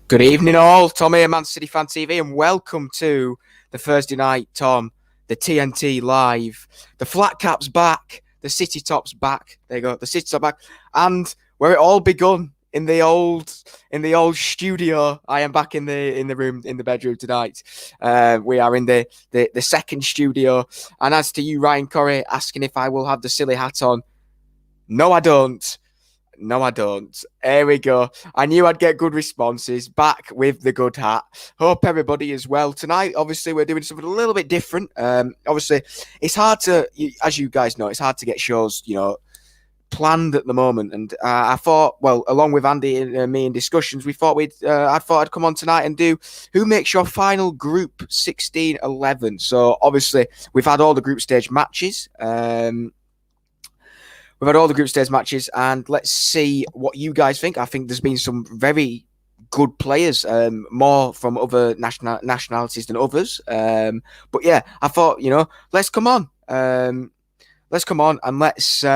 Good evening, all. Tom here, Man City Fan TV, and welcome to the Thursday night, Tom. The TNT live. The flat cap's back. The City top's back. There you go. The City top back, and where it all begun in the old studio. I am back in the room, in the bedroom tonight. We are in the second studio, and as to you, Ryan Corrie, asking if I will have the silly hat on. No, I don't. No, I don't. Here we go. I knew I'd get good responses. Back with the good hat. Hope everybody is well. Tonight, obviously, we're doing something a little bit different. Obviously, it's hard to, as you guys know, it's hard to get shows, planned at the moment. And I thought, well, along with Andy and me in discussions, I thought I'd come on tonight and do who makes your final group 16-11. So, obviously, we've had all the group stage matches. We've had all the group stage matches, and let's see what you guys think. I think there's been some very good players, more from other nationalities than others. But yeah, I thought, let's come on. Let's come on and let's do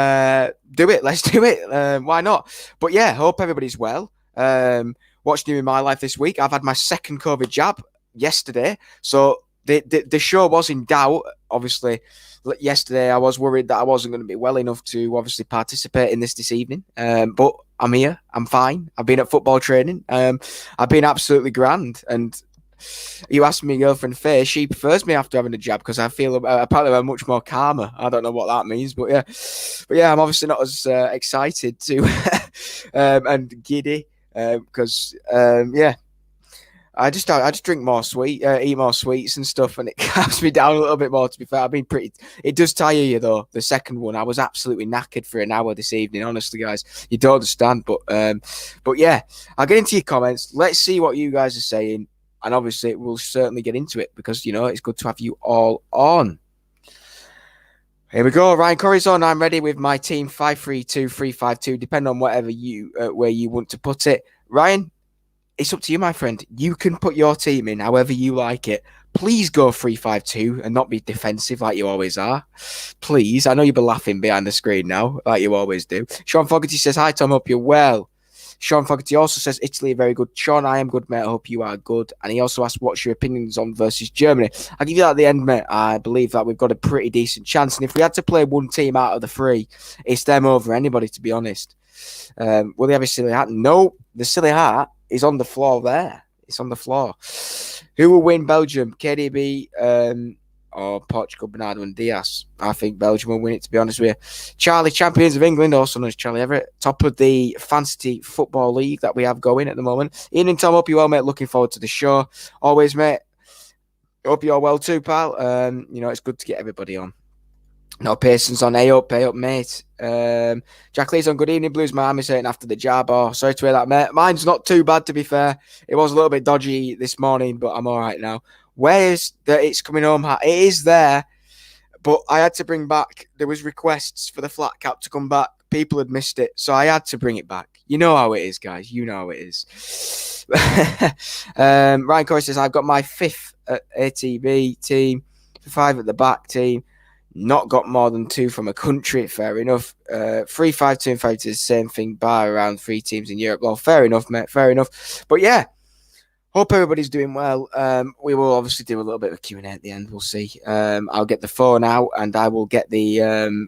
it. Let's do it. Why not? But yeah, hope everybody's well. What's new in my life this week? I've had my second COVID jab yesterday. So the show was in doubt, obviously. Yesterday, I was worried that I wasn't going to be well enough to obviously participate in this evening. But I'm here. I'm fine. I've been at football training. I've been absolutely grand. And you asked me, girlfriend Faye, she prefers me after having a jab because I feel apparently I'm much more calmer. I don't know what that means, but yeah, I'm obviously not as excited to and giddy because yeah. I just drink more eat more sweets and stuff, and it calms me down a little bit more. To be fair, I've been pretty. It does tire you though. The second one, I was absolutely knackered for an hour this evening. Honestly, guys, you don't understand. But yeah, I'll get into your comments. Let's see what you guys are saying, and obviously we'll certainly get into it because it's good to have you all on. Here we go. Ryan Corrie's on. I'm ready with my team 5-3-2, 3-5-2, depending on whatever where you want to put it. Ryan, it's up to you, my friend. You can put your team in however you like it. Please go 3-5-2 and not be defensive like you always are. Please. I know you'll be laughing behind the screen now, like you always do. Sean Fogarty says, hi, Tom. Hope you're well. Sean Fogarty also says, Italy are very good. Sean, I am good, mate. I hope you are good. And he also asked, what's your opinions on versus Germany? I'll give you that at the end, mate. I believe that we've got a pretty decent chance. And if we had to play one team out of the three, it's them over anybody, to be honest. Will they have a silly hat? No, the silly hat is on the floor there. It's on the floor. Who will win Belgium? KDB or Portugal, Bernardo and Diaz? I think Belgium will win it, to be honest with you. Charlie, champions of England, also known as Charlie Everett, top of the fantasy football league that we have going at the moment. Ian and Tom, hope you're well, mate. Looking forward to the show. Always, mate. Hope you're well too, pal. It's good to get everybody on. No, Pearson's on. Hey up, mate. Jack Lee's on. Good evening, Blues. My arm is hurting after the jab. Oh, sorry to hear that, mate. Mine's not too bad, to be fair. It was a little bit dodgy this morning, but I'm all right now. Where's the It's Coming Home hat? It is there, but I had to bring back. There was requests for the flat cap to come back. People had missed it, so I had to bring it back. You know how it is, guys. You know how it is. Ryan Corey says, I've got my 5th at ATB team, 5 at the back team. Not got more than 2 from a country, fair enough. 3-5-2 and 5 is the same thing, bar around 3 teams in Europe. Well, fair enough, mate, fair enough. But yeah, hope everybody's doing well. We will obviously do a little bit of Q&A at the end, we'll see. I'll get the phone out and I will get the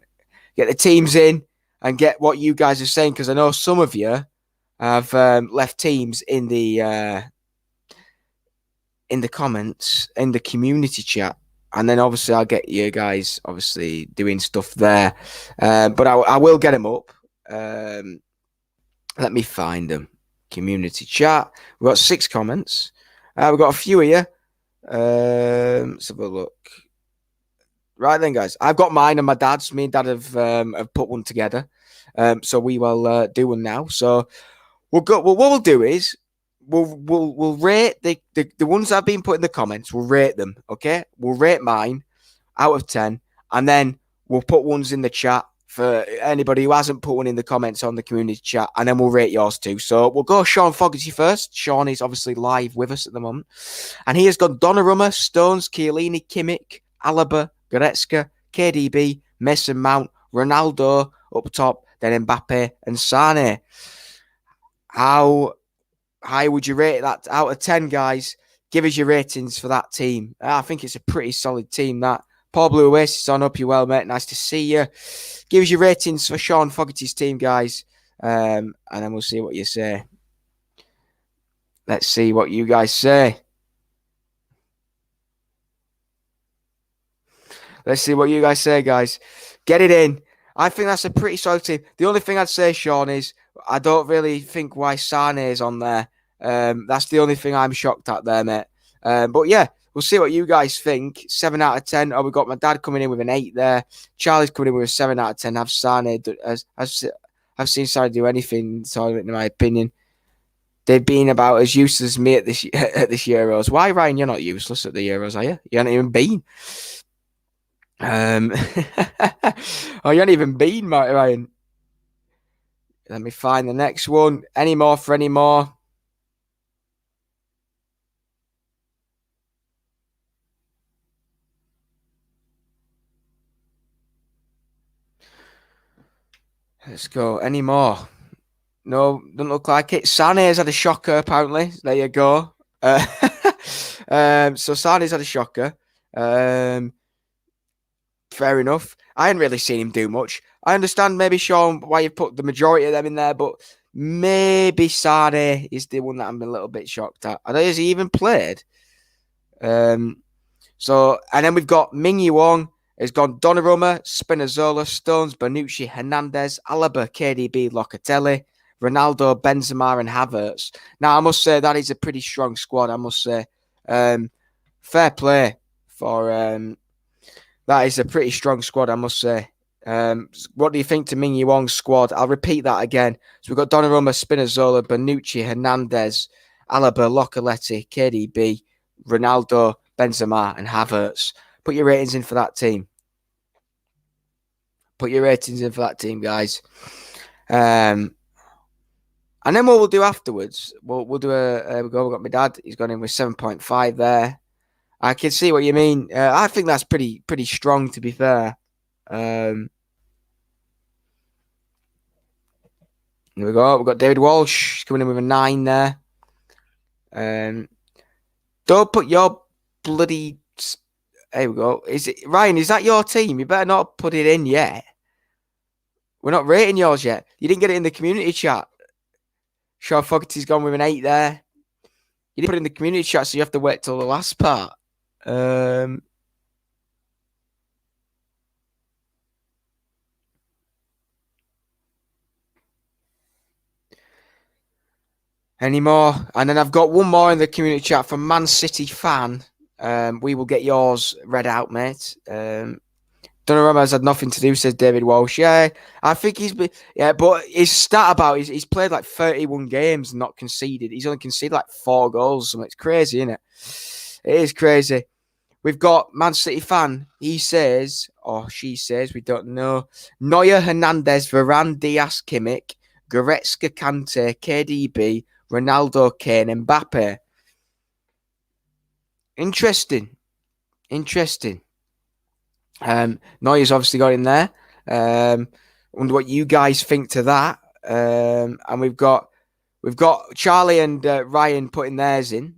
teams in and get what you guys are saying, because I know some of you have left teams in the comments, in the community chat. And then obviously I'll get you guys obviously doing stuff there. But I will get them up. Let me find them. Community chat. We've got 6 comments. We've got a few here. Let's have a look. Right then, guys. I've got mine and my dad's. Me and dad have put one together. So we will do one now. So we'll go. Well, what we'll do is We'll rate the ones that have been put in the comments. We'll rate them, okay? We'll rate mine out of 10, and then we'll put ones in the chat for anybody who hasn't put one in the comments on the community chat, and then we'll rate yours too. So we'll go Sean Fogarty first. Sean is obviously live with us at the moment, and he has got Donnarumma, Stones, Chiellini, Kimmich, Alaba, Goretzka, KDB, Mason Mount, Ronaldo up top, then Mbappe and Sane. How high would you rate that out of 10, guys? Give us your ratings for that team. I think it's a pretty solid team, that. Paul Blue Oasis on, up you well, mate. Nice to see you. Give us your ratings for Sean Fogarty's team, guys. And then we'll see what you say. Let's see what you guys say. Let's see what you guys say, guys. Get it in. I think that's a pretty solid team. The only thing I'd say, Sean, is I don't really think why Sane is on there. That's the only thing I'm shocked at there, mate. But yeah, we'll see what you guys think. 7 out of 10. Oh, we've got my dad coming in with an 8 there. Charlie's coming in with a 7 out of 10. I've seen Sane do anything, in my opinion. They've been about as useless as me at this Euros. Why, Ryan? You're not useless at the Euros, are you? You haven't even been. Oh, you haven't even been, Ryan. Let me find the next one. Any more for any more? Let's go. Any more? No, doesn't look like it. Sane's had a shocker, apparently. There you go. So Sane's had a shocker. Fair enough. I hadn't really seen him do much. I understand maybe, Sean, why you've put the majority of them in there, but maybe Sane is the one that I'm a little bit shocked at. I know, has he even played? And then we've got Ming Wong. Has gone Donnarumma, Spinazzola, Stones, Bonucci, Hernandez, Alaba, KDB, Locatelli, Ronaldo, Benzema, and Havertz. Now, I must say that is a pretty strong squad, I must say. Fair play for... that is a pretty strong squad, I must say. What do you think to Ming Wong's squad? I'll repeat that again. So we've got Donnarumma, Spinazzola, Bonucci, Hernandez, Alaba, Locatelli, KDB, Ronaldo, Benzema, and Havertz. Put your ratings in for that team. Put your ratings in for that team, guys. And then what we'll do afterwards, we'll do we've got my dad. He's gone in with 7.5 there. I can see what you mean. I think that's pretty strong, to be fair. Here we go. We've got David Walsh coming in with a 9 there. Don't put your bloody... There we go. Ryan, is that your team? You better not put it in yet. We're not rating yours yet. You didn't get it in the community chat. Sean Fogarty's gone with an 8 there. You didn't put it in the community chat, so you have to wait till the last part. Any more? And then I've got one more in the community chat from Man City Fan. We will get yours read out, mate. Donnarumma has had nothing to do, says David Walsh. Yeah, I think he's been... Yeah, but his stat about he's played like 31 games and not conceded. He's only conceded like 4 goals. So it's crazy, isn't it? It is crazy. We've got Man City Fan. He says, or she says, we don't know. Neuer, Hernandez, Varane, Diaz, Kimmich, Goretzka, Kante, KDB, Ronaldo, Kane, Mbappe. Interesting. Neuer's obviously got in there. Wonder what you guys think to that. And we've got Charlie and Ryan putting theirs in.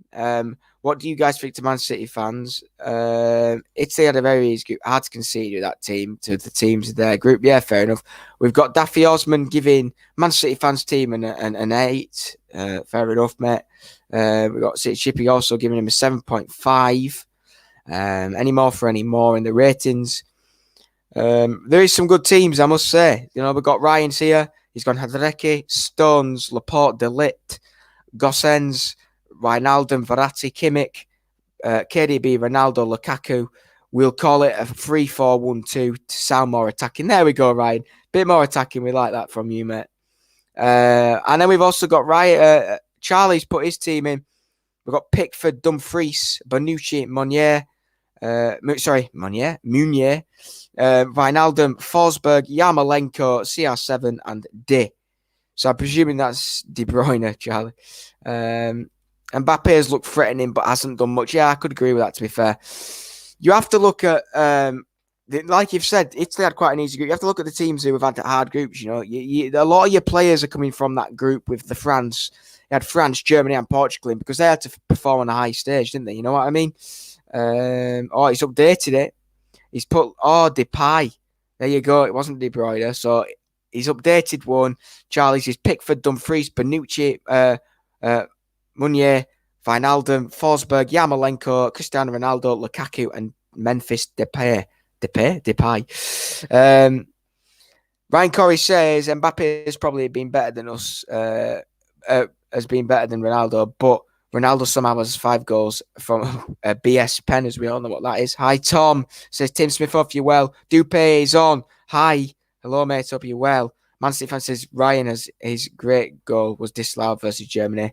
What do you guys think to Man City fans? Italy had a very easy group. Hard to concede with that team to the teams of their group. Yeah, fair enough. We've got Daffy Osman giving Man City fans team an 8. Fair enough, mate. We've got City Chippy also giving him a 7.5. Any more for any more in the ratings? There is some good teams, I must say. You know, we've got Ryan's here. He's gone Hadreki, Stones, Laporte, De Ligt, Gossens, Wijnaldum, Verratti, Kimmich, KDB, Ronaldo, Lukaku. We'll call it a 3-4-1-2 to sound more attacking. There we go, Ryan. Bit more attacking. We like that from you, mate. And then we've also got Ryan. Charlie's put his team in. We've got Pickford, Dumfries, Bonucci, Meunier, Wijnaldum, Forsberg, Yarmolenko, CR7, and De. So I'm presuming that's De Bruyne, Charlie. Mbappe's looked threatening, but hasn't done much. Yeah, I could agree with that, to be fair. You have to look at, like you've said, Italy had quite an easy group. You have to look at the teams who have had hard groups, you know. A lot of your players are coming from that group with the France. he had France, Germany, and Portugal in because they had to perform on a high stage, didn't they? You know what I mean? He's updated it. He's put Depay. There you go. It wasn't De Bruyne, so he's updated one. Charlie's his Pickford, Dumfries, Bonucci, Meunier, Wijnaldum, Forsberg, Yarmolenko, Cristiano Ronaldo, Lukaku, and Memphis Depay. Ryan Corey says Mbappe has probably been better than us, has been better than Ronaldo, but Ronaldo somehow has 5 goals from a BS pen, as we all know what that is. Hi, Tom, says Tim Smith, hope you're well. Dupe is on. Hi. Hello, mate, hope you're well. Man City fan says Ryan has his great goal was disallowed versus Germany.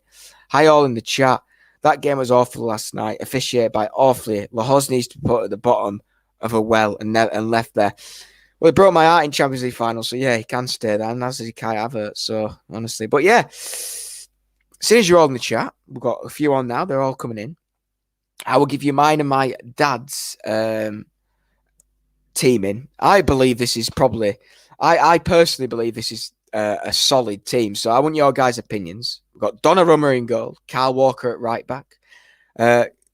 Hi, all in the chat. That game was awful last night, officiated by awfully. Lahoz needs to be put at the bottom of a well and left there. Well, it broke my heart in Champions League final, so yeah, he can stay there, and as he Kai Havertz, so honestly. But yeah, soon as you're all in the chat, we've got a few on now, they're all coming in. I will give you mine and my dad's teaming. I believe this is probably, I personally believe this is a solid team, so I want your guys' opinions. We've got Donnarumma in goal, Kyle Walker at right back,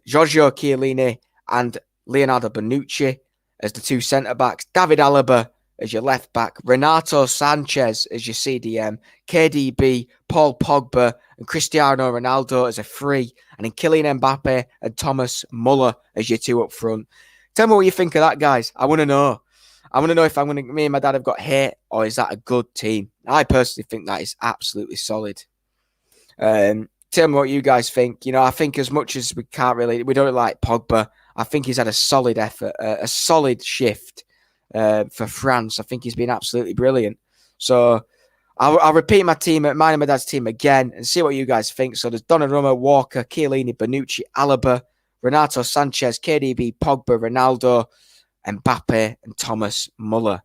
Giorgio Chiellini and Leonardo Bonucci as the 2 centre-backs, David Alaba as your left-back, Renato Sanchez as your CDM, KDB, Paul Pogba and Cristiano Ronaldo as a 3, and then Kylian Mbappe and Thomas Muller as your 2 up front. Tell me what you think of that, guys. I want to know. I want to know if me and my dad have got hate, or is that a good team? I personally think that is absolutely solid. Tell me what you guys think. You know, I think as much as we don't like Pogba, I think he's had a solid effort, a solid shift for France. I think he's been absolutely brilliant. So I'll repeat mine and my dad's team again and see what you guys think. So there's Donnarumma, Walker, Chiellini, Bonucci, Alaba, Renato Sanchez, KDB, Pogba, Ronaldo, Mbappe, and Thomas Muller.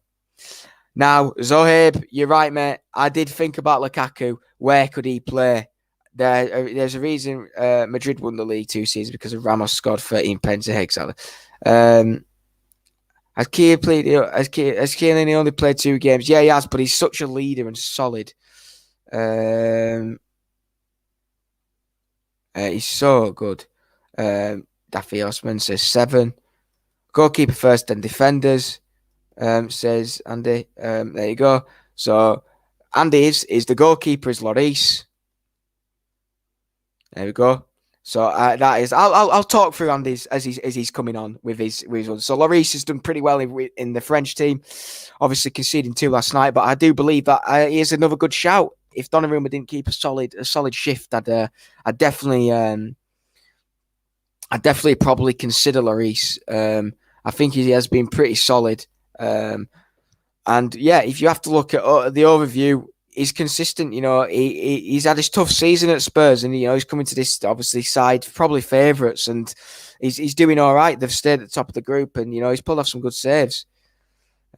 Now, Zohaib, you're right, mate. I did think about Lukaku. Where could he play? There's a reason Madrid won the league 2 seasons because of Ramos scored 13 pens exactly. Has Chiellini only played 2 games? Yeah, he has, but he's such a leader and solid. He's so good. Daffy Osman says 7. Goalkeeper first, then defenders, says Andy. There you go. So Andy is the goalkeeper is Lloris. There we go. So that is. I'll talk through Andy's as he's coming on with his ones. So Lloris has done pretty well in the French team, obviously conceding 2 last night. But I do believe that he is another good shout. If Donnarumma didn't keep a solid shift, I'd definitely probably consider Lloris. I think he has been pretty solid. And yeah, if you have to look at the overview, he's consistent. You know, he's had his tough season at Spurs, and you know he's coming to this obviously side probably favourites, and he's doing all right. They've stayed at the top of the group, and you know he's pulled off some good saves.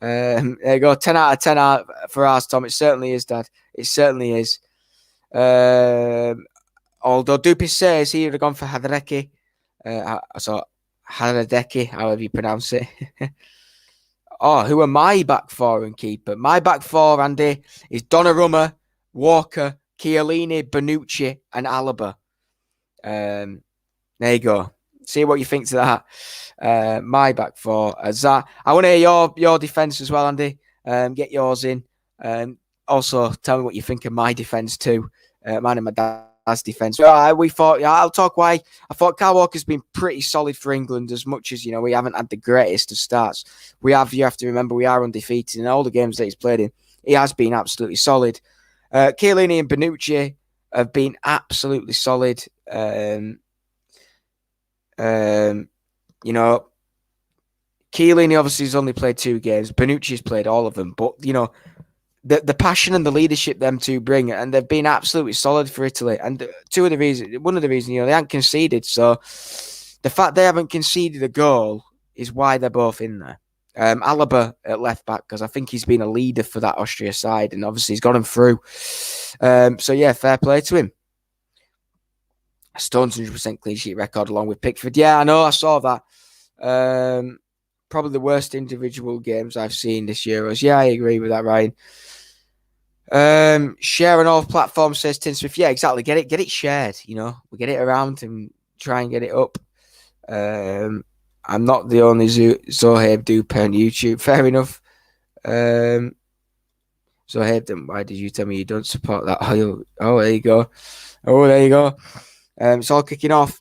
There you go, 10 out of 10 for us, Tom. It certainly is, Dad. It certainly is. Although Dupe says he would have gone for Hadreki. So Hadreki, however you pronounce it. Who are my back 4 and keeper? My back 4, Andy, is Donnarumma, Walker, Chiellini, Bonucci, and Alaba. There you go. See what you think to that. My back 4. I want to hear your defence as well, Andy. Get yours in. Also, tell me what you think of my defence too. Mine and my dad's defence. I'll talk why. I thought Kyle Walker's been pretty solid for England, as much as, you know, we haven't had the greatest of starts. You have to remember, we are undefeated in all the games that he's played in. He has been absolutely solid. Chiellini and Bonucci have been absolutely solid. You know, Chiellini obviously has only played 2 games. Bonucci's played all of them, but you know, the passion and the leadership them two bring, and they've been absolutely solid for Italy. And one of the reasons, you know, they haven't conceded. So the fact they haven't conceded a goal is why they're both in there. Alaba at left back, because I think he's been a leader for that Austria side, and obviously he's got him through. So yeah, fair play to him. Stones 100% clean sheet record along with Pickford. Yeah, I know, I saw that. Probably the worst individual games I've seen this Euros. Yeah, I agree with that, Ryan. Share on all platforms, says Tim Smith. Yeah, exactly. Get it shared. We get it around and try and get it up. I'm not the only Zohaib duper on YouTube. Fair enough. Zohaib, then why did you tell me you don't support that? Oh, there you go. It's all kicking off.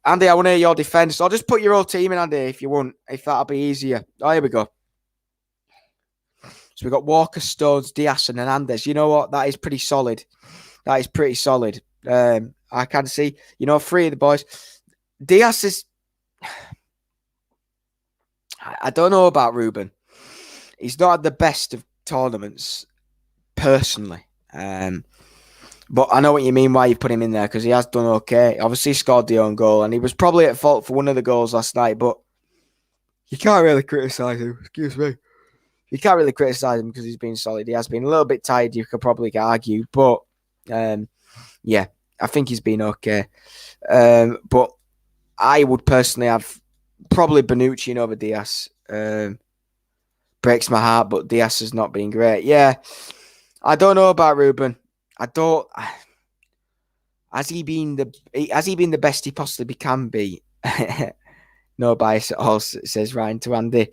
Andy, I want to hear your defence. I'll just put your whole team in, Andy, if you want, if that'll be easier. Oh, here we go. So we've got Walker, Stones, Diaz, and Hernandez. You know what? That is pretty solid. I can see, 3 of the boys. Diaz is... I don't know about Ruben. He's not at the best of tournaments, personally. But I know what you mean why you put him in there, because he has done okay. Obviously, he scored the own goal, and he was probably at fault for one of the goals last night, but you can't really criticise him. Excuse me. You can't really criticise him because he's been solid. He has been a little bit tired, you could probably argue, but yeah, I think he's been okay. But I would personally have probably Bonucci over Diaz. Breaks my heart, but Diaz has not been great. Yeah, I don't know about Ruben. Has he been the best he possibly can be? No bias at all, says Ryan to Andy.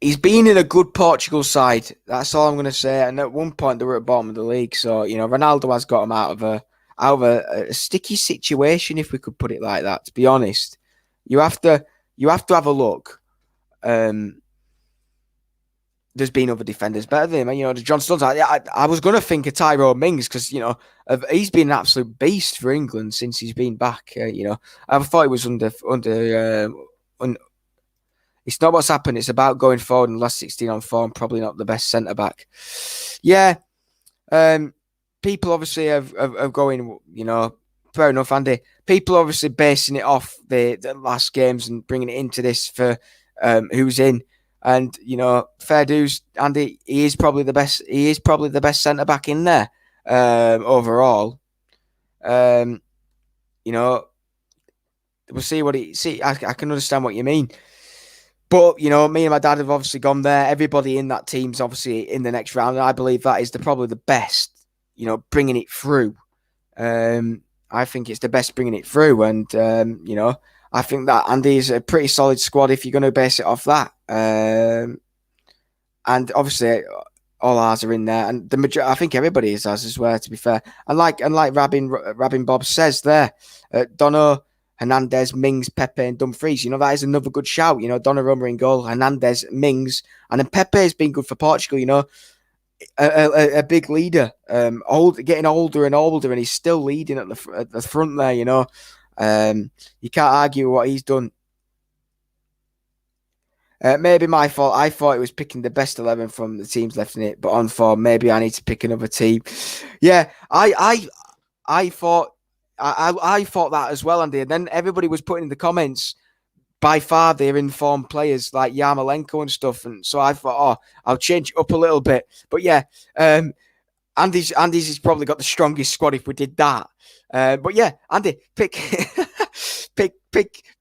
He's been in a good Portugal side. That's all I'm going to say. And at one point, they were at the bottom of the league. So, Ronaldo has got him out of a sticky situation, if we could put it like that, to be honest. You have to have a look. There's been other defenders better than him. John Stones. I was going to think of Tyrone Mings because, he's been an absolute beast for England since he's been back. I thought he was under. It's not what's happened. It's about going forward in the last 16 on form. Probably not the best centre back. Yeah. People obviously have going, fair enough, Andy. People obviously basing it off the last games and bringing it into this for who's in. And, fair dues, Andy, he is probably the best. He is probably the best centre back in there overall. We'll see what he see. I can understand what you mean. But, me and my dad have obviously gone there. Everybody in that team's obviously in the next round. And I believe that is probably the best, bringing it through. I think it's the best bringing it through. And, I think that Andy is a pretty solid squad if you're going to base it off that. And obviously, all ours are in there. And I think everybody is ours as well, to be fair. And like Rabin Bob says there, Dono, Hernandez, Mings, Pepe, and Dumfries. That is another good shout. Donnarumma in goal, Hernandez, Mings, and then Pepe has been good for Portugal. A big leader, getting older and older, and he's still leading at the front there. You can't argue what he's done. Maybe my fault. I thought it was picking the best 11 from the teams left in it, but on form, maybe I need to pick another team. Yeah, I thought. I thought that as well, Andy. And then everybody was putting in the comments, by far they're informed players like Yarmolenko and stuff. And so I thought, I'll change it up a little bit. But yeah, Andy's has probably got the strongest squad if we did that. But yeah, Andy, pick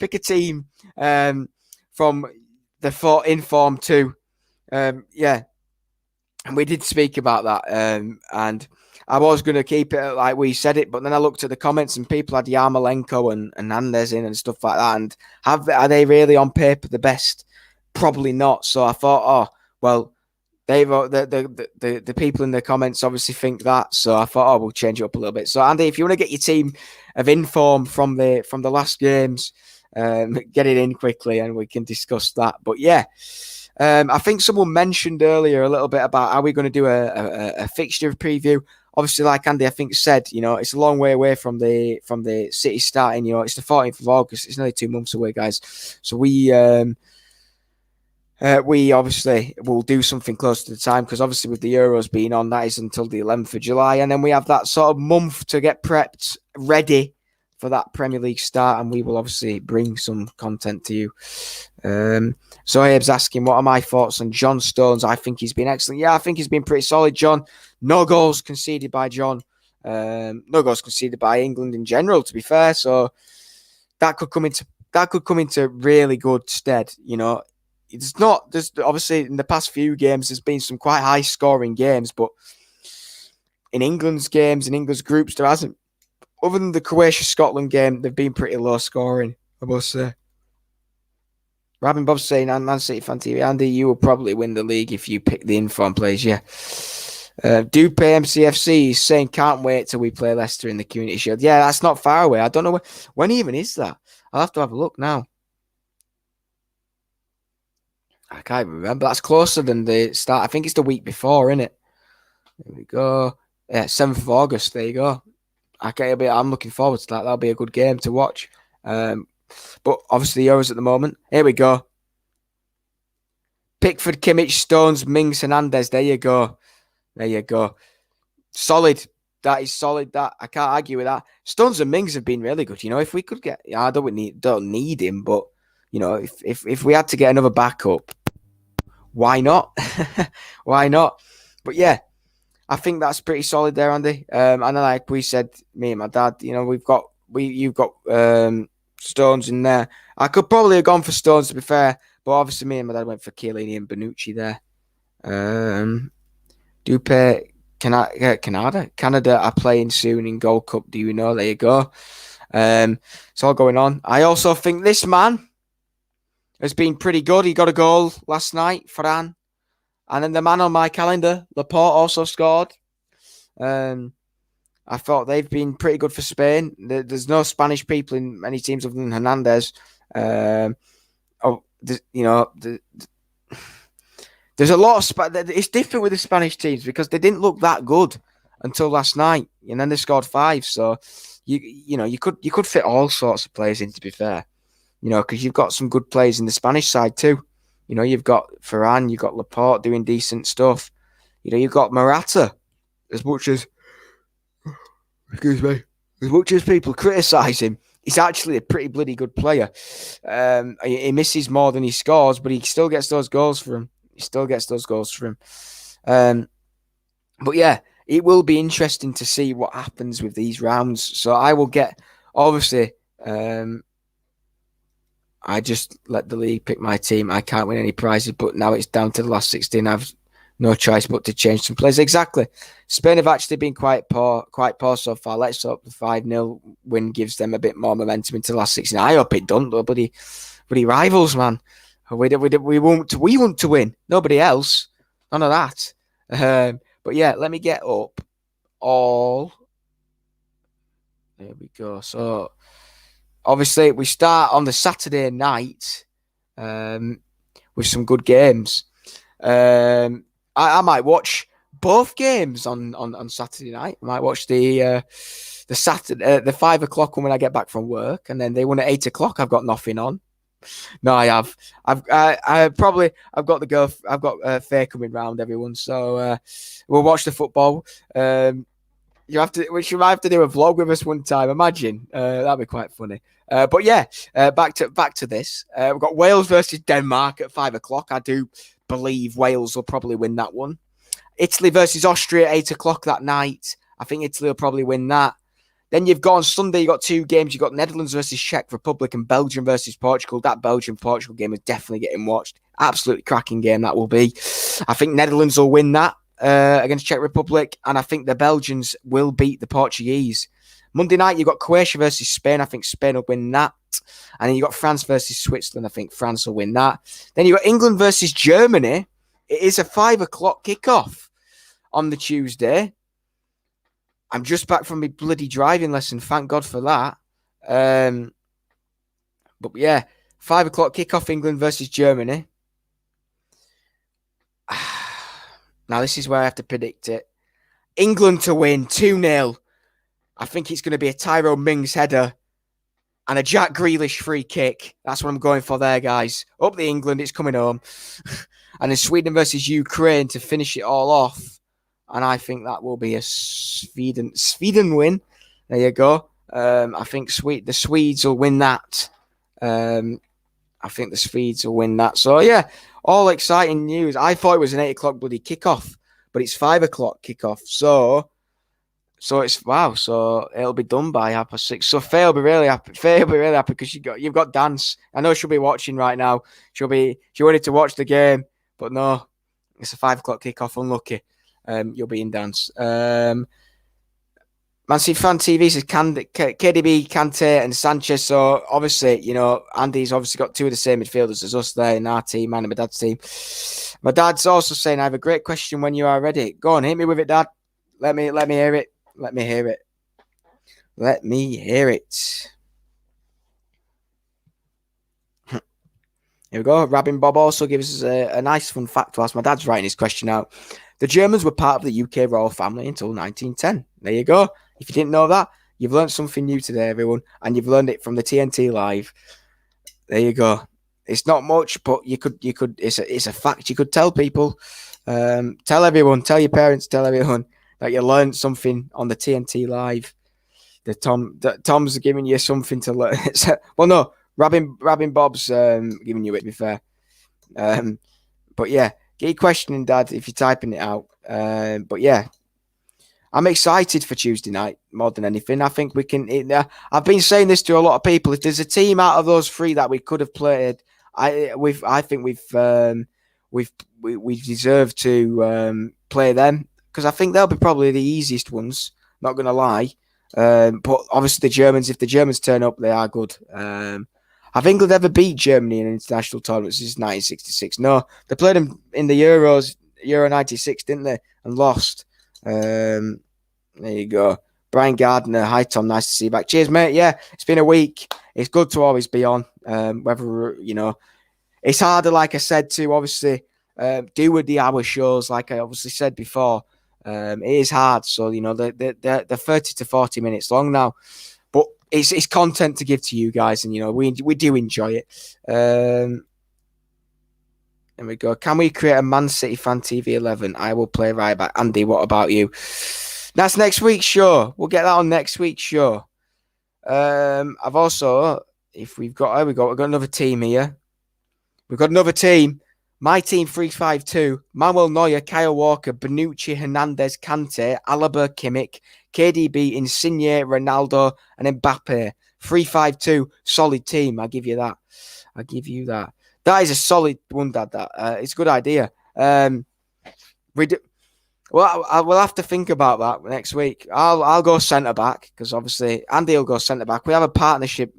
a team from the informed too. Yeah, and we did speak about that. And I was going to keep it like we said it, but then I looked at the comments and people had Yarmolenko and Hernandez in and stuff like that. And are they really on paper the best? Probably not. So I thought, well, the people in the comments obviously think that. So I thought, we'll change it up a little bit. So Andy, if you want to get your team of inform from the last games, get it in quickly and we can discuss that. But yeah. I think someone mentioned earlier a little bit about are we going to do a fixture preview. Obviously, like Andy, I think said, it's a long way away from the city starting. It's the 14th of August. It's nearly 2 months away, guys. So we obviously will do something close to the time because obviously with the Euros being on, that is until the 11th of July, and then we have that sort of month to get prepped, ready for that Premier League start, and we will obviously bring some content to you. So Abe's asking, what are my thoughts on John Stones? I think he's been excellent. Yeah, I think he's been pretty solid, John. No goals conceded by John. No goals conceded by England in general, to be fair. So that could come into really good stead. it's not. There's obviously in the past few games there's been some quite high scoring games, but in England's games, in England's groups, there hasn't. Other than the Croatia-Scotland game, they've been pretty low scoring, I must say. Robin Bob's saying, and Man City Fan TV, Andy, you will probably win the league if you pick the informed players, yeah. Dupe MCFC is saying, can't wait till we play Leicester in the Community Shield. Yeah, that's not far away. I don't know when even is that. I'll have to have a look now. I can't remember. That's closer than the start. I think it's the week before, isn't it? There we go. Yeah, 7th of August. There you go. I'm looking forward to that. That'll be a good game to watch. But obviously the Euros at the moment. Here we go. Pickford, Kimmich, Stones, Mings, Hernandez. There you go. There you go. Solid. That is solid. That I can't argue with that. Stones and Mings have been really good. You know, if we could get, I don't need him, but you know, if we had to get another backup, why not? Why not? But yeah, I think that's pretty solid there, Andy. And like we said, me and my dad, you know, you've got Stones in there. I could probably have gone for Stones to be fair, but obviously me and my dad went for Chiellini and Bonucci there. Dupe, Canada are playing soon in Gold Cup. Do you know? There you go. It's all going on. I also think this man has been pretty good. He got a goal last night, Ferran. And then the man on my calendar, Laporte, also scored. I thought they've been pretty good for Spain. There's no Spanish people in many teams other than Hernandez. There's a lot of it's different with the Spanish teams because they didn't look that good until last night, and then they scored 5. So you could fit all sorts of players in. To be fair, because you've got some good players in the Spanish side too. You've got Ferran, you've got Laporte doing decent stuff. You've got Morata. As much as people criticise him, he's actually a pretty bloody good player. He misses more than he scores, but he still gets those goals for him. But yeah, it will be interesting to see what happens with these rounds. So I will get, obviously, I just let the league pick my team. I can't win any prizes, but now it's down to the last 16. I've no choice but to change some players. Exactly. Spain have actually been quite poor so far. Let's hope the 5-0 win gives them a bit more momentum into the last 16. I hope it don't, though, buddy rivals, man. We want to win. Nobody else. None of that. But yeah, let me get up all. There we go. So obviously we start on the Saturday night with some good games. I might watch both games on Saturday night. I might watch the Saturday the 5 o'clock one when I get back from work, and then they won at 8 o'clock. I've got nothing on. No, I have. I've got the girl. I've got Faye coming round, everyone. So we'll watch the football. You might have to do a vlog with us one time. Imagine that'd be quite funny. But yeah, back to this. We've got Wales versus Denmark at 5 o'clock. I do believe Wales will probably win that one. Italy versus Austria at 8 o'clock that night. I think Italy will probably win that. Then you've got on Sunday, you've got 2 games. You've got Netherlands versus Czech Republic and Belgium versus Portugal. That Belgium-Portugal game is definitely getting watched. Absolutely cracking game that will be. I think Netherlands will win that against Czech Republic, and I think the Belgians will beat the Portuguese. Monday night, you've got Croatia versus Spain. I think Spain will win that. And then you've got France versus Switzerland. I think France will win that. Then you've got England versus Germany. It is a 5 o'clock kickoff on the Tuesday. I'm just back from my bloody driving lesson. Thank God for that. But yeah, 5 o'clock kickoff, England versus Germany. Now, this is where I have to predict it. England to win 2-0. I think it's going to be a Tyrone Mings header and a Jack Grealish free kick. That's what I'm going for there, guys. Up the England, it's coming home. And then Sweden versus Ukraine to finish it all off. And I think that will be a Sweden win. There you go. I think the Swedes will win that. So, yeah, all exciting news. I thought it was an 8 o'clock bloody kickoff, but it's 5 o'clock kickoff. So, So it's wow. So it'll be done by 6:30. So Faye will be really happy. Faye will be really happy because you've got dance. I know she'll be watching right now. She wanted to watch the game, but no, it's a 5 o'clock kickoff. Unlucky. You'll be in dance. Man City Fan TV says KDB, Kante, and Sanchez. So obviously, Andy's obviously got two of the same midfielders as us there in our team and in my dad's team. My dad's also saying, "I have a great question when you are ready." Go on, hit me with it, Dad. Let me hear it. Let me hear it. Let me hear it. Here we go. Rabin Bob also gives us a nice fun fact whilst my dad's writing his question out. The Germans were part of the UK royal family until 1910. There you go. If you didn't know that, you've learned something new today, everyone, and you've learned it from the TNT Live. There you go. It's not much, but you could. It's a fact. You could tell people, tell everyone, tell your parents, tell everyone that you learned something on the TNT Live. Tom's giving you something to learn. Well, no, Rabin Bob's giving you it. To be fair, but yeah, get your question in, Dad, if you're typing it out. But yeah, I'm excited for Tuesday night more than anything. I think we can. I've been saying this to a lot of people. If there's a team out of those three that we could have played, I think we deserve to play them because I think they'll be probably the easiest ones. Not going to lie. But obviously the Germans, if the Germans turn up, they are good. Have England ever beat Germany in an international tournament since 1966? No, they played them in the Euros, Euro 96, didn't they? And lost. There you go. Brian Gardner, hi Tom, nice to see you back. Cheers, mate. Yeah, it's been a week. It's good to always be on. Whether, it's harder, like I said, to obviously do with the hour shows, like I obviously said before. It is hard, so they're 30 to 40 minutes long now, but it's content to give to you guys, and we do enjoy it. There we go. Can we create a Man City Fan TV 11? I will play right back. Andy, what about you? That's next week's show. We'll get that on next week's show. I've also, if we've got another team here. We've got another team. My team 3-5-2, Manuel Neuer, Kyle Walker, Bonucci, Hernandez, Kante, Alaba, Kimmich, KDB, Insigne, Ronaldo, and Mbappe. 3-5-2, solid team. I give you that. That is a solid one, Dad. It's a good idea. We'll have to think about that next week. I'll go centre back because obviously Andy will go centre back. We have a partnership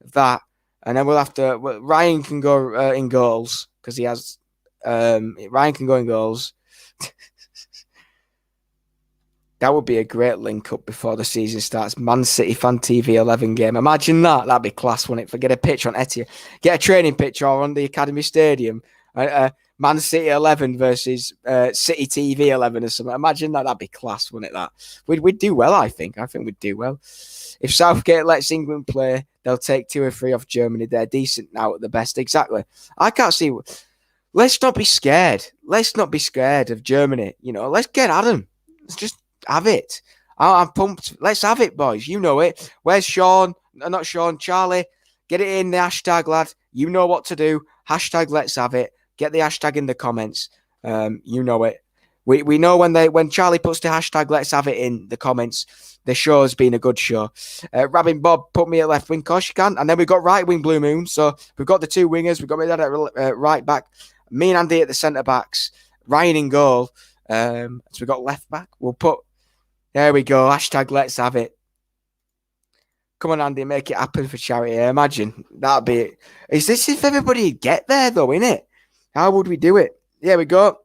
of that, and then Ryan can go in goals because he has. Ryan can go in goals. That would be a great link up before the season starts. Man City Fan TV 11 game. Imagine that. That'd be class, wouldn't it? Get a pitch on Etihad. Get a training pitch or on the Academy Stadium. Man City 11 versus City TV 11 or something. Imagine that. That'd be class, wouldn't it? That we'd do well. I think we'd do well. If Southgate lets England play, they'll take 2 or 3 off Germany. They're decent now at the best. Exactly. I can't see. Let's not be scared. Let's not be scared of Germany. Let's get at them. Let's just have it. I'm pumped. Let's have it, boys. You know it. Where's Sean? Not Sean. Charlie. Get it in the hashtag, lad. You know what to do. Hashtag let's have it. Get the hashtag in the comments. You know it. We know when Charlie puts the hashtag let's have it in the comments, the show has been a good show. Rabin Bob, put me at left wing, course you can. And then we've got right wing Blue Moon. So we've got the 2 wingers. We've got my dad at right back. Me and Andy at the centre backs. Ryan in goal. So we've got left back. There we go. Hashtag let's have it. Come on, Andy, make it happen for charity. Imagine. That'd be it. Is this if everybody get there, though, innit? How would we do it? There we go.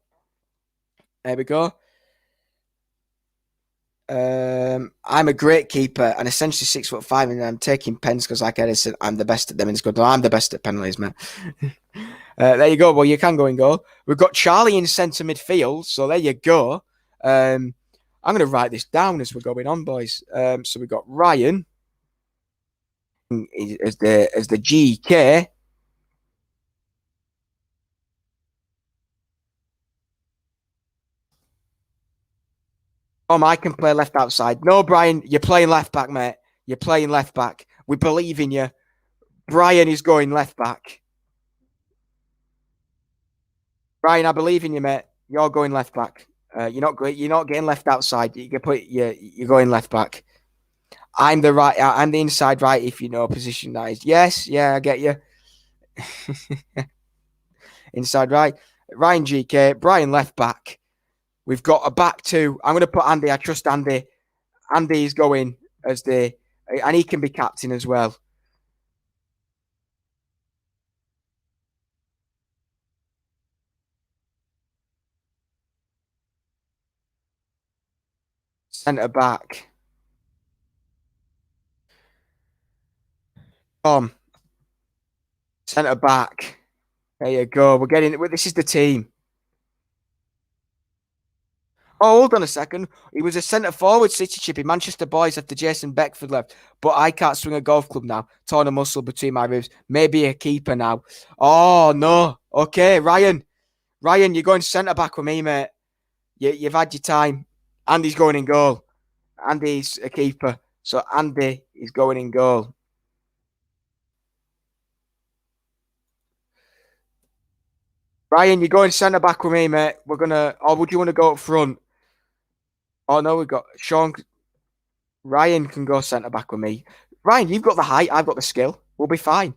There we go. I'm a great keeper and essentially 6'5", and I'm taking pens because, like Edison, I'm the best at them in squad. I'm the best at penalties, man. There you go. Well, you can go and go. We've got Charlie in centre midfield, so there you go. I'm going to write this down as we're going on, boys. So we've got Ryan as the GK. I can play left outside. No, Brian, you're playing left back, mate. You're playing left back. We believe in you. Brian is going left back. Brian, I believe in you, mate. You're going left back. You're not great. You're not getting left outside. You can put. You're going left back. I'm the right. I'm the inside right. If you know position that is. Yes. Yeah. I get you. Inside right. Ryan GK. Brian left back. We've got a back two. I'm going to put Andy. I trust Andy. Andy's going as the, and he can be captain as well. Centre back. Tom. Centre back. There you go. We're getting. This is the team. Oh, hold on a second. He was a centre forward City chip in Manchester Boys after Jason Beckford left. But I can't swing a golf club now. Torn a muscle between my ribs. Maybe a keeper now. Oh, no. Okay, Ryan. Ryan, you're going centre back with me, mate. You've had your time. Andy's going in goal. Andy's a keeper. So Andy is going in goal. Ryan, you're going centre back with me, mate. We're going to. Or would you want to go up front? Oh, no, we've got Sean. Ryan can go centre back with me. Ryan, you've got the height. I've got the skill. We'll be fine.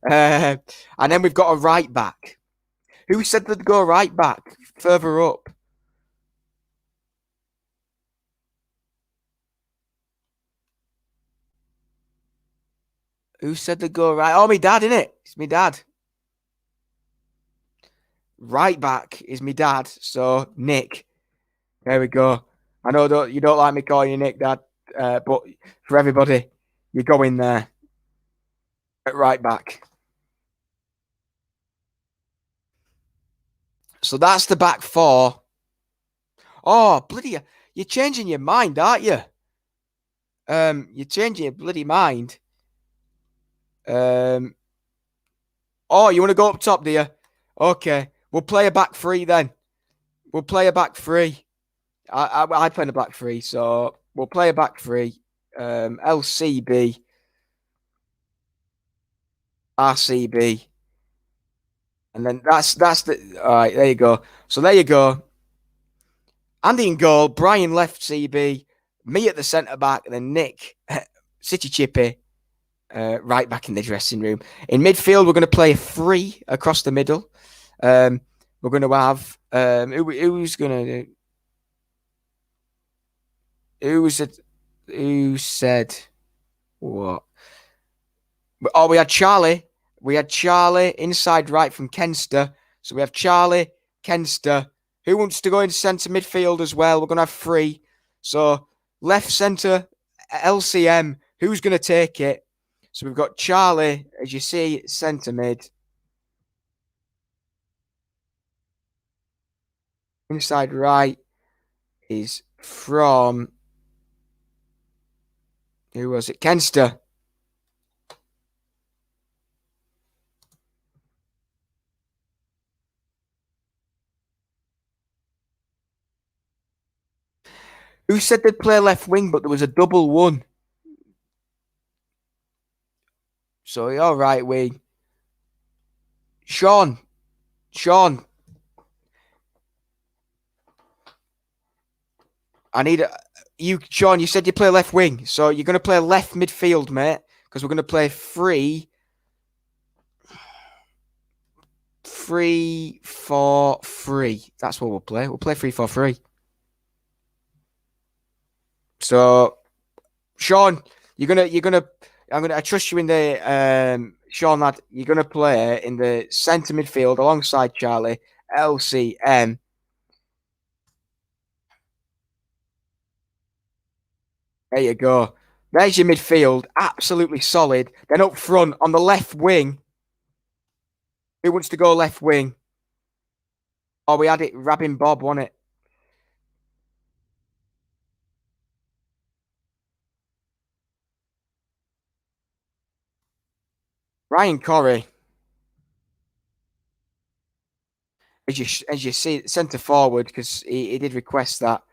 And then we've got a right back. Who said they'd go right back further up? Who said they'd go right? Oh, me dad, innit? It's me dad. Right back is me dad. So Nick. There we go. I know you don't like me calling you Nick, Dad, but for everybody, you go in there at right back. So that's the back four. Oh, bloody! You're changing your mind, aren't you? You're changing your bloody mind. Um, oh, you want to go up top, do you? Okay, we'll play a back three then. We'll play a back three. I play in a back three, so we'll play a back three. LCB, RCB, and then that's the. All right, there you go. So there you go. Andy in goal, Brian left CB, me at the centre back, and then Nick, City Chippy, right back in the dressing room. In midfield, we're going to play a three across the middle. We're going to have who's going to who said what? Oh, we had Charlie. We had Charlie inside right from Kenster. So we have Charlie, Kenster. Who wants to go into centre midfield as well? We're going to have three. So left centre, LCM. Who's going to take it? So we've got Charlie, as you see, centre mid. Inside right is from, who was it? Kenster. Who said they'd play left wing, but there was a double one? So you're right wing. Sean. I need you, Sean. You said you play left wing, so you're going to play left midfield, mate. Because we're going to play 3-4-3. That's what we'll play. We'll play 3-4-3. So, Sean, I trust you in the Sean lad. You're gonna play in the centre midfield alongside Charlie, LCM. There you go. There's your midfield, absolutely solid. Then up front on the left wing, who wants to go left wing? Oh, we had it, Rabin Bob, wasn't it? Ryan Corrie, as you see, centre forward because he did request that.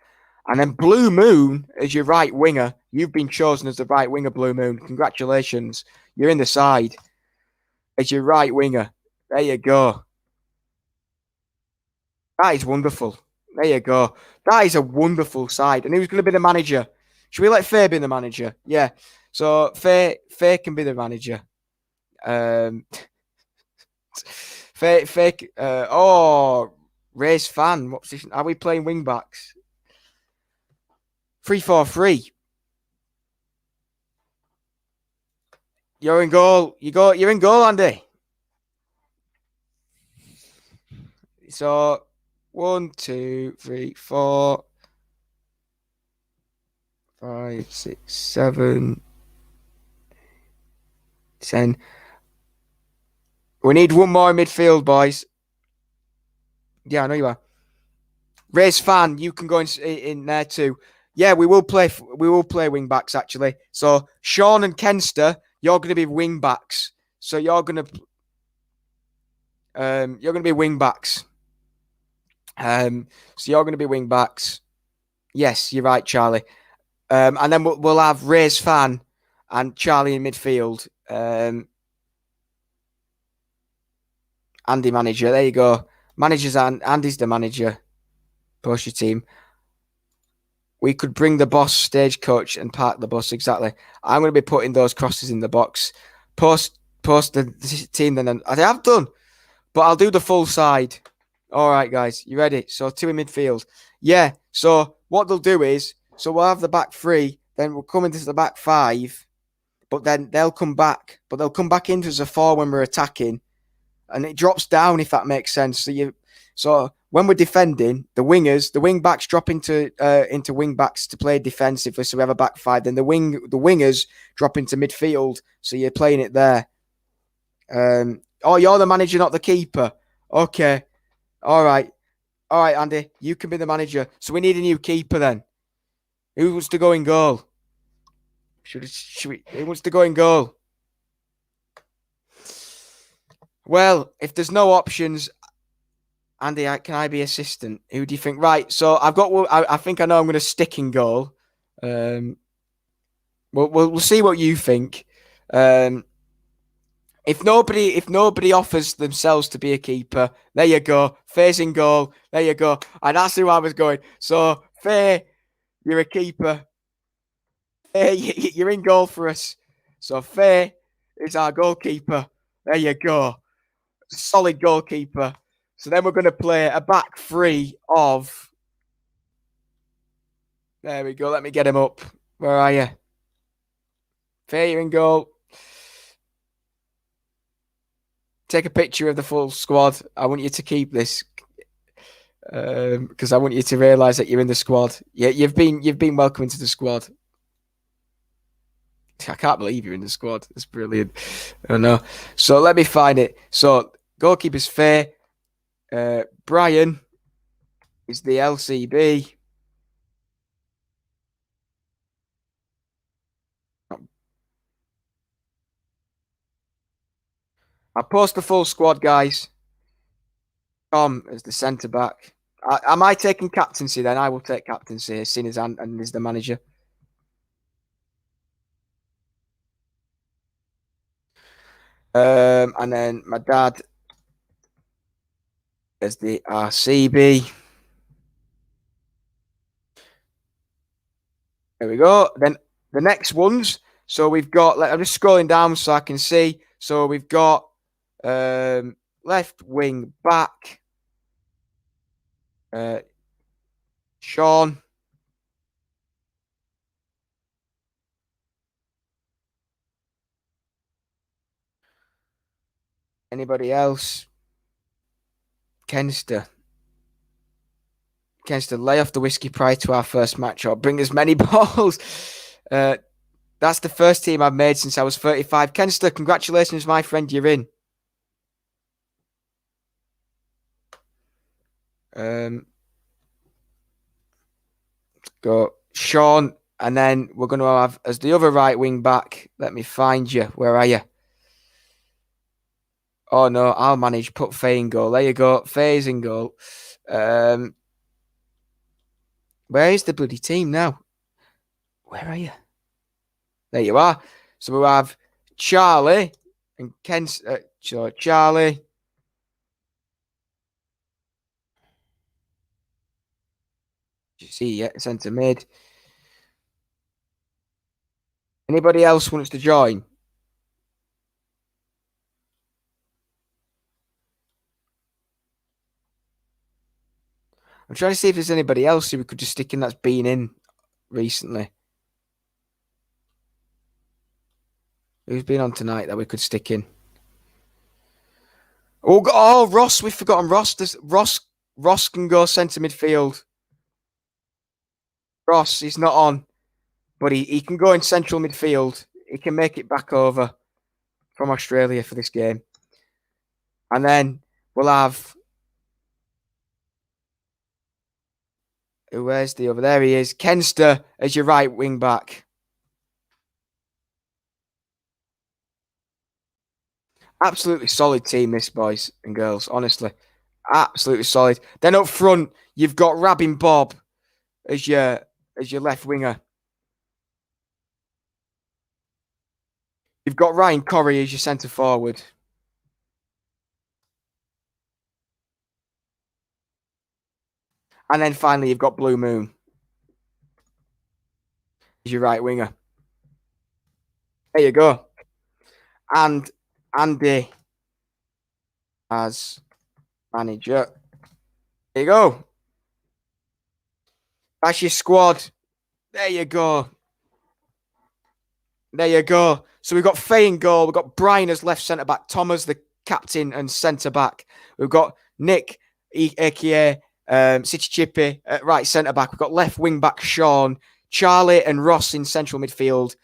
And then Blue Moon as your right winger. You've been chosen as the right winger, Blue Moon. Congratulations. You're in the side as your right winger. There you go. That is wonderful. There you go. That is a wonderful side. And who's going to be the manager? Should we let Faye be the manager? Yeah. So Faye can be the manager. Um, Faye. Race fan. What position? Are we playing wing backs? 3-4-3. You're in goal. You're in goal, Andy. So 1, 2, 3, 4, 5, 6, 7, 10. We need one more in midfield, boys. Yeah, I know you are. Race fan, you can go in there too. Yeah, we will play. We will play wing backs actually. So Sean and Kenster, you're going to be wing backs. So you're going to be wing backs. So you're going to be wing backs. Yes, you're right, Charlie. And then we'll have Ray's fan and Charlie in midfield. Andy manager. There you go. Managers and Andy's the manager. Post your team. We could bring the boss stagecoach and park the bus. Exactly. I'm going to be putting those crosses in the box. Post the team then. I have done, but I'll do the full side. All right, guys, you ready? So 2 in midfield. Yeah. So what they'll do is, so we'll have the back 3, then we'll come into the back 5, but then they'll come back. But they'll come back into as a 4 when we're attacking, and it drops down if that makes sense. So when we're defending, the wing backs drop into wing backs to play defensively. So we have a back 5. Then the wingers drop into midfield. So you're playing it there. You're the manager, not the keeper. Okay. All right, Andy, you can be the manager. So we need a new keeper then. Who wants to go in goal? Should we? Who wants to go in goal? Well, if there's no options, Andy, can I be assistant? Who do you think? Right, so I've got. I think I know I'm going to stick in goal. We'll see what you think. If nobody offers themselves to be a keeper, there you go. Faye's in goal. There you go. And that's who I was going. So Faye, you're a keeper. Faye, you're in goal for us. So Faye is our goalkeeper. There you go. Solid goalkeeper. So then we're going to play a back 3 of. There we go. Let me get him up. Where are you? Faye, you're in goal. Take a picture of the full squad. I want you to keep this because I want you to realise that you're in the squad. Yeah, you've been welcome into the squad. I can't believe you're in the squad. It's brilliant. I know. So let me find it. So goalkeeper's Faye. Brian is the LCB. I'll post the full squad, guys. Tom is the centre back. Am I taking captaincy then? I will take captaincy, seeing as and is the manager. And then my dad is the RCB. There we go. Then the next ones. So we've got. I'm just scrolling down so I can see. So we've got left wing back. Sean. Anybody else? Kenster, lay off the whiskey prior to our first match or bring as many balls. That's the first team I've made since I was 35. Kenster, congratulations, my friend. You're in. Go Sean, and then we're going to have as the other right wing back. Let me find you. Where are you? Oh no, I'll manage. Put Faye in goal. There you go. Faye's in goal. Where is the bloody team now? Where are you? There you are. So we'll have Charlie and Ken. Charlie. You see, yeah, centre mid. Anybody else wants to join? I'm trying to see if there's anybody else who we could just stick in that's been in recently. Who's been on tonight that we could stick in? Oh, Ross. We've forgotten Ross. Ross can go centre midfield. Ross, he's not on, but he can go in central midfield. He can make it back over from Australia for this game. And then we'll have. Where's the other? There he is. Kenster as your right wing back. Absolutely solid team, this, boys and girls. Honestly, absolutely solid. Then up front, you've got Rabin Bob as your left winger. You've got Ryan Corrie as your centre forward. And then finally, you've got Blue Moon as your right winger. There you go. And Andy as manager. There you go. That's your squad. There you go. There you go. So we've got Faye in goal. We've got Brian as left centre back. Tom as the captain and centre back. We've got Nick, aka City Chippy, at right centre back. We've got left wing back Sean, Charlie and Ross in central midfield,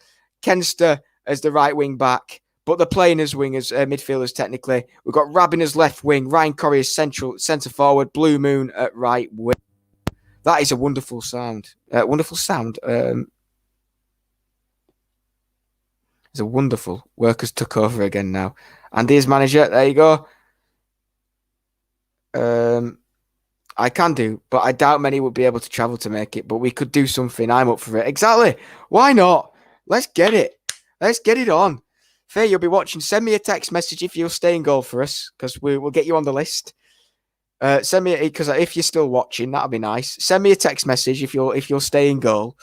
Kenster as the right wing back, but they're playing as wingers, midfielders technically. We've got Rabin as left wing, Ryan Corrie as centre forward, Blue Moon at right wing. That is a wonderful sound. Wonderful sound. It's a wonderful. Workers took over again now. Andy's manager. There you go. I can do, but I doubt many would be able to travel to make it. But we could do something. I'm up for it. Exactly. Why not? Let's get it. Let's get it on. Faye, you'll be watching. Send me a text message if you'll stay in goal for us, because we'll get you on the list. Send me because if you're still watching, that'll be nice. Send me a text message if you'll stay in goal.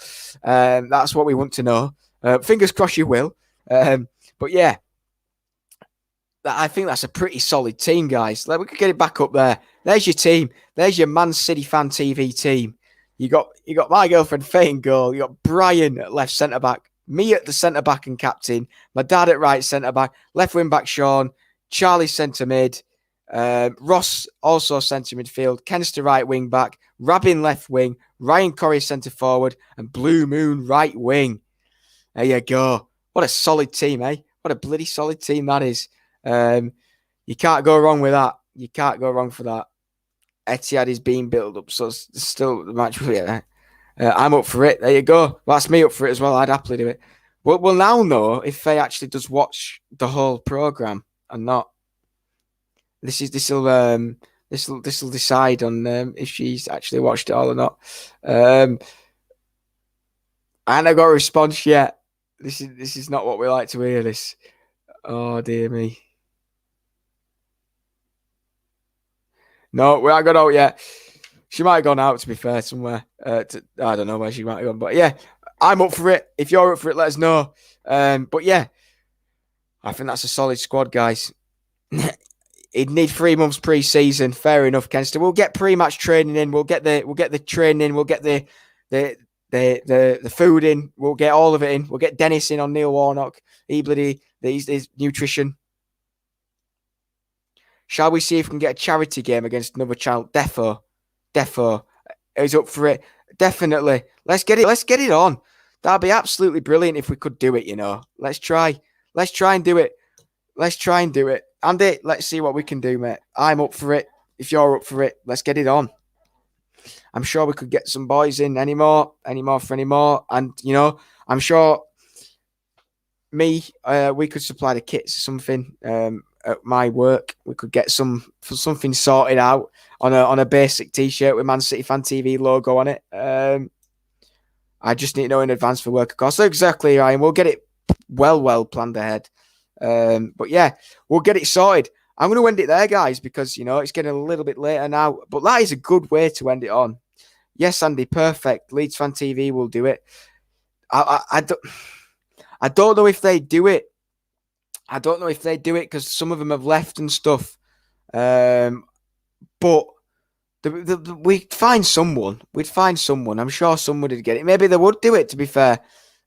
That's what we want to know. Fingers crossed you will. But yeah, I think that's a pretty solid team, guys. We could get it back up there. There's your team. There's your Man City Fan TV team. You got my girlfriend Faye in goal. You got Brian at left centre back. Me at the centre back and captain. My dad at right centre back. Left wing back Sean. Charlie centre mid. Ross also centre midfield. Kenster right wing back. Rabin left wing. Ryan Corrie centre forward. And Blue Moon right wing. There you go. What a solid team, eh? What a bloody solid team that is. You can't go wrong with that. You can't go wrong for that. Etihad is being built up, so it's still the match. Yeah. I'm up for it. There you go. That's me up for it as well. I'd happily do it. We'll now know if Faye actually does watch the whole program and not. This will decide on if she's actually watched it all or not. And I got a response yet. This is not what we like to hear. This. Oh dear me. No, we haven't got out yet. She might have gone out, to be fair, somewhere. I don't know where she might have gone. But yeah, I'm up for it. If you're up for it, let us know. But yeah, I think that's a solid squad, guys. He'd need 3 months pre-season. Fair enough, Kenster. We'll get pre-match training in. We'll get the training in. We'll get the food in. We'll get all of it in. We'll get Dennis in on Neil Warnock. His nutrition. Shall we see if we can get a charity game against another channel? Defo. He's up for it. Definitely. Let's get it on. That'd be absolutely brilliant if we could do it, Let's try. Let's try and do it. Andy, let's see what we can do, mate. I'm up for it. If you're up for it, let's get it on. I'm sure we could get some boys in anymore. And, I'm sure we could supply the kits or something at my work. We could get something sorted out on a basic T-shirt with Man City Fan TV logo on it. I just need to know in advance for work, of course. So exactly, Ryan. We'll get it well planned ahead. But yeah, we'll get it sorted. I'm going to end it there, guys, because, it's getting a little bit later now. But that is a good way to end it on. Yes, Andy, perfect. Leeds Fan TV will do it. I don't know if they do it. I don't know if they do it because some of them have left and stuff. But we'd find someone. We'd find someone. I'm sure someone would get it. Maybe they would do it. To be fair,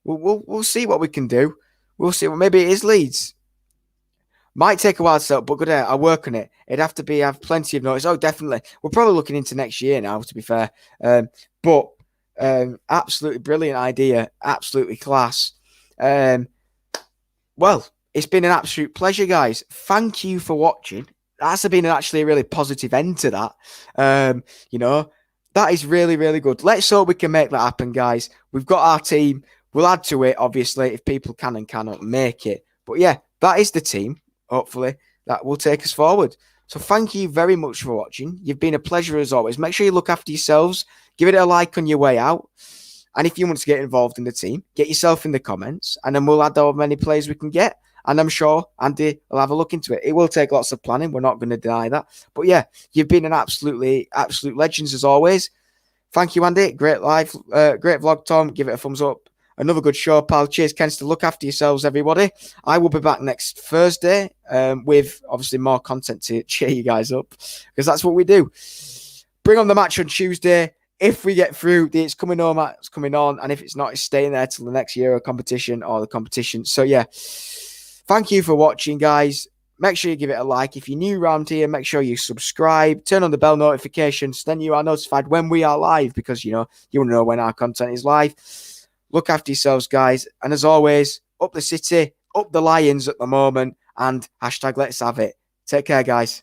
we'll see what we can do. We'll see. Well, maybe it is Leeds. Might take a while to set up, but good. I'll work on it. It'd have to be. I have plenty of notice. Oh, definitely. We're probably looking into next year now. To be fair, but absolutely brilliant idea. Absolutely class. Well, it's been an absolute pleasure, guys. Thank you for watching. That's been actually a really positive end to that. That is really, really good. Let's hope we can make that happen, guys. We've got our team. We'll add to it, obviously, if people can and cannot make it. But yeah, that is the team, hopefully, that will take us forward. So thank you very much for watching. You've been a pleasure as always. Make sure you look after yourselves. Give it a like on your way out. And if you want to get involved in the team, get yourself in the comments, and then we'll add how many players we can get. And I'm sure Andy will have a look into it. It will take lots of planning. We're not going to deny that. But yeah, you've been an absolute legends as always. Thank you, Andy. Great vlog, Tom. Give it a thumbs up. Another good show, pal. Cheers, Kenster. Look after yourselves, everybody. I will be back next Thursday with obviously more content to cheer you guys up because that's what we do. Bring on the match on Tuesday. If we get through, it's coming on, it's coming on. And if it's not, it's staying there till the next Euro competition or the competition. So yeah, thank you for watching, guys. Make sure you give it a like. If you're new around here, make sure you subscribe. Turn on the bell notifications. Then you are notified when we are live because, you want to know when our content is live. Look after yourselves, guys. And as always, up the city, up the Lions at the moment. And hashtag let's have it. Take care, guys.